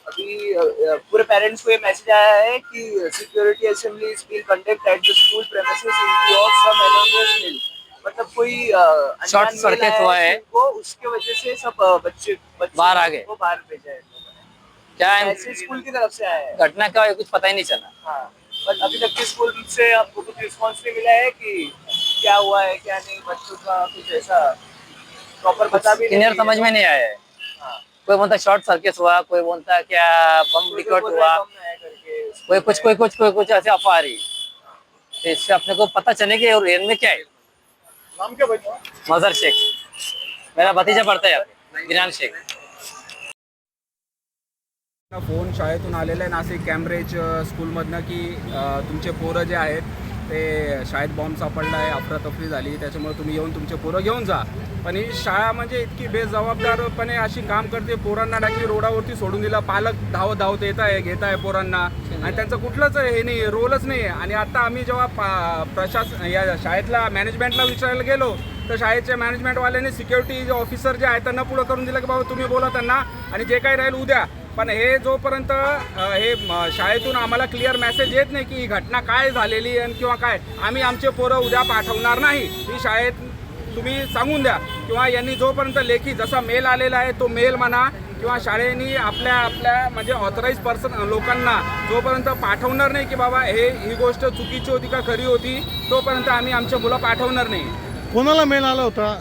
अभी पूरे पेरेंट्स को ये मैसेज आया है कि security assembly is being conduct at the school premises in view of some anonymous mail. मतलब कोई शॉर्ट अनजान मेल सर्किट आया हुआ है है, को, उसके वजह से सब बच्चे बाहर आ गए। को बाहर भेजा है इन लोगों ने। क्या है मैसेज स्कूल की तरफ से आया है। घटना का कुछ पता ही नहीं चला। हाँ, बट अभी तक के स्कूल से आपको कुछ रिस्पॉन्स नहीं मिला है कि क्या हुआ है क्या नहीं, बच्चों का कुछ ऐसा प्रॉपर पता भी क्लियर नहीं समझ में नहीं आया है। हाँ, कोई बोलता शॉर्ट सर्किट हुआ, कोई बोलता क्या बम कोई विकट बोल रहा हुआ, है बम है करके, कोई कुछ ऐसे अफवाह आ रही। तो इससे अपने को पता चले कि रियल में क्या है। नाम क्या बचा? मजहर शेख, मेरा भतीजा पढ़ता है यहाँ पे, दिनान शेख। फोन शाळेतून आलेला आहे नाशिक कॅम्ब्रिज स्कूलमधनं की तुमचे पोरं जे आहेत ते शाळेत बॉम्ब सापडला आहे, अफरातफरी झाली, त्याच्यामुळे तुम्ही येऊन तुमचे पोरं घेऊन जा. पण ही शाळा म्हणजे इतकी बेजबाबदारपणे अशी काम करते, पोरांना डायरेक्टली रोडावरती सोडून दिला, पालक धावत येत आहे, घेत आहे पोरांना, आणि त्यांचं कुठलंच हे नाही, रोलच नाही आहे. आणि आता आम्ही जेव्हा प्रशासन या शाळेतल्या मॅनेजमेंटला विचारायला गेलो तर शाळेच्या मॅनेजमेंटवाल्यांनी सिक्युरिटी ऑफिसर जे आहेत त्यांना पुढं करून दिलं की बाबा तुम्ही बोला त्यांना आणि जे काही राहील उद्या. पण हे जोपर्यंत हे शाळेतून आम्हाला क्लिअर मेसेज येत नाही की ही घटना काय झालेली आहे किंवा काय, आम्ही आमचे पोरं उद्या पाठवणार नाही. ही शाळेत तुम्ही सांगून द्या, किंवा यांनी जोपर्यंत लेखी जसा मेल आलेला आहे तो मेल म्हणा, किंवा शाळेनी आपल्या म्हणजे ऑथराईज पर्सन लोकांना जोपर्यंत पाठवणार नाही की बाबा ही गोष्ट चुकीची होती का खरी होती, तोपर्यंत आम्ही आमच्या मुलं पाठवणार नाही. कोणाला मेल आला होता?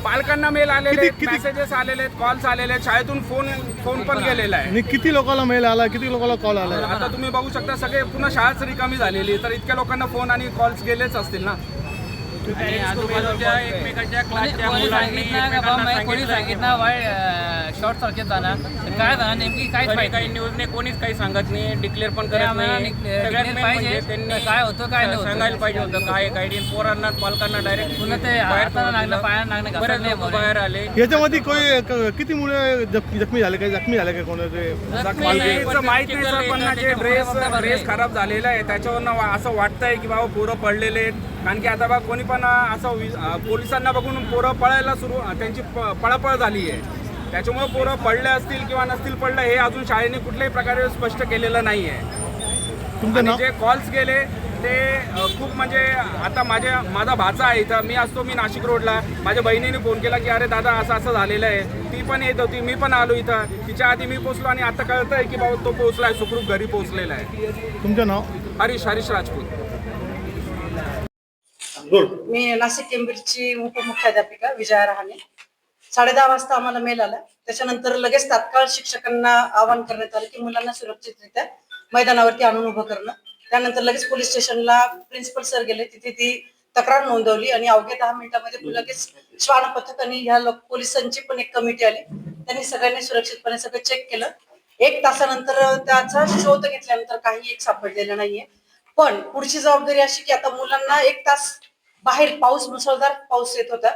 पालकांना मेल आलेले आहेत, मेसेजेस आलेले आहेत, कॉल्स आलेले आहेत, शाळेतून फोन पण गेलेला आहे. आणि किती लोकांना मेल आला, किती लोकांना कॉल आला? आता तुम्ही बघू शकता सगळे पुन्हा शाळाच रिकामी झालेली, तर इतक्या लोकांना फोन आणि कॉल्स गेलेच असतील ना. आणि आजूबाजूच्या एकमेकांच्या क्लासच्या मुलांनी कोणी सांगितलं शॉर्ट सर्किट झाला, काय झालं नेमकी काही न्यूजने कोणीच काही सांगत नाही, डिक्लेअर पण करत नाही. सगळ्यात मेन म्हणजे त्यांनी काय होतं काय सांगायला पाहिजे होतं, काय गाईडलाईन पोरांना पालकांना डायरेक्ट पुन्हा ते बरेच लोक बाहेर आले. याच्यामध्ये किती मुले जखमी झाले, काही जखमी झाले का कोणाचे? माहित नाही सर, पण जे ड्रेस खराब झालेला आहे त्याच्यावरनं असं वाटतंय की बाबा पोरं पडलेले आहेत. कारण की आता बघा कोणी पण असं पोलिसांना बघून पोरं पळायला त्यांची पळापळ झाली आहे. त्याच्यामुळे पोरं पडले असतील किंवा नसतील पडलं हे अजून शाळेने कुठल्याही प्रकारे स्पष्ट केलेलं नाही आहे. जे कॉल्स गेले ते खूप म्हणजे आता माझा भाचा आहे इथं, मी नाशिक रोडला, माझ्या बहिणीने फोन केला की अरे दादा असं झालेलं आहे. ती पण येत होती, मी पण आलो इथं, तिच्या आधी मी पोहोचलो आणि आता कळतंय की बाबा तो पोहोचलाय, सुखरूप घरी पोहोचलेला आहे. तुमचं नाव? हरीश राजपूत. मी नाशिक केम्ब्रिजची उपमुख्याध्यापिका विजया रहाणे. 10:30 वाजता आम्हाला मेल आला. त्याच्यानंतर लगेच तात्काळ शिक्षकांना आवाहन करण्यात आलं की मुलांना सुरक्षितरित्या मैदानावरती आणून उभं करणं. त्यानंतर लगेच पोलीस स्टेशनला प्रिन्सिपल सर गेले, तिथे ती तक्रार नोंदवली आणि अवघ्या 10 मिनिटांमध्ये लगेच श्वान पथक आणि ह्या पोलिसांची पण एक कमिटी आली. त्यांनी सगळ्यांनी सुरक्षितपणे सगळं चेक केलं. 1 तासानंतर त्याचा शोध घेतल्यानंतर काही एक सापडलेलं नाहीये. पण पुढची जबाबदारी अशी की आता मुलांना 1 तास बाहेर मुसळधार पाऊस येत होता,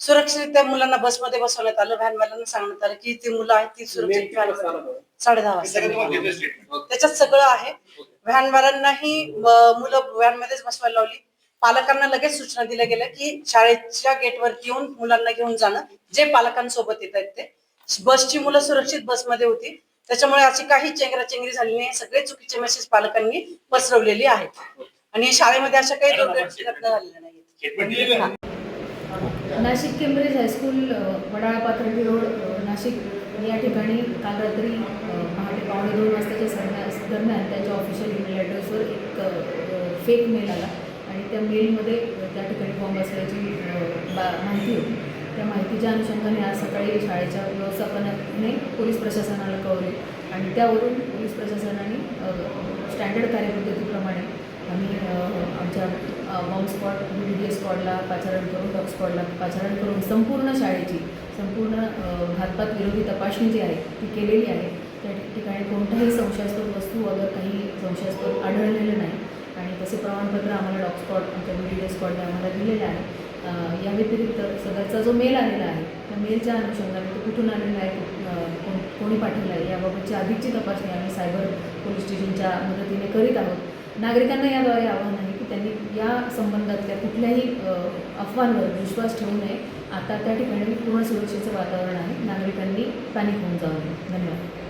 सुरक्षितरित्या मुलांना बसमध्ये बसवण्यात आलं. व्हॅनवाल्यांना सांगण्यात आलं की ती मुलं आहेत ती सुरक्षित 10:30 वाजता. त्याच्यात सगळं आहे. व्हॅनवाल्यांनाही मुलं व्हॅनमध्येच बसवायला लावली. पालकांना लगेच सूचना दिल्या गेल्या की शाळेच्या गेटवरती येऊन मुलांना घेऊन जाणं, जे पालकांसोबत येत आहेत ते. बसची मुलं सुरक्षित बसमध्ये होती, त्याच्यामुळे अशी काही चेंगराचेंगरी झाली नाही. सगळे चुकीचे मेसेज पालकांनी पसरवलेले आहेत आणि शाळेमध्ये अशा काही दुर्घटना झालेल्या नाहीत. Nashik Cambridge high school Wadala Pathardi road Nashik या ठिकाणी काल रात्री पहाटे 1:15 वाजताच्या दरम्यान त्यांच्या ऑफिशियल ईमेल ॲड्रेसवर एक फेक मेल आला आणि त्या मेलमध्ये त्या ठिकाणी बॉम्ब असल्याची माहिती होती. त्या माहितीच्या अनुषंगाने आज सकाळी शाळेच्या व्यवस्थापनाने पोलीस प्रशासनाला कळवले आणि त्यावरून पोलीस प्रशासनाने स्टँडर्ड कार्यपद्धतीप्रमाणे आम्ही आमच्या बॉम्ब स्क्वॉड BDD स्क्वॉडला पाचारण करून, डॉग स्क्वॉडला पाचारण करून संपूर्ण शाळेची घातपात विरोधी तपासणी जी आहे ती केलेली आहे. त्या ठिकाणी कोणताही संशयास्पद वस्तू अगर काही संशयास्पद आढळलेलं नाही आणि तसे प्रमाणपत्र आम्हाला डॉग स्क्वॉड आमच्या BDD स्क्वॉडने आम्हाला दिलेले आहे. या व्यतिरिक्त सदरचा जो मेल आलेला आहे त्या मेलच्या अनुषंगाने तो कुठून आलेला आहे, कोणी पाठवला आहे याबाबतची अधिकची तपासणी आम्ही सायबर पोलीस स्टेशनच्या मदतीने करीत आहोत. नागरिकांना याद्वारे आव्हान आहे की की त्यांनी या संबंधातल्या कुठल्याही अफवांवर विश्वास ठेवू नये. आता त्या ठिकाणी पूर्ण सुरक्षेचं वातावरण आहे. नागरिकांनी पॅनिक होऊन जाऊ नये. धन्यवाद.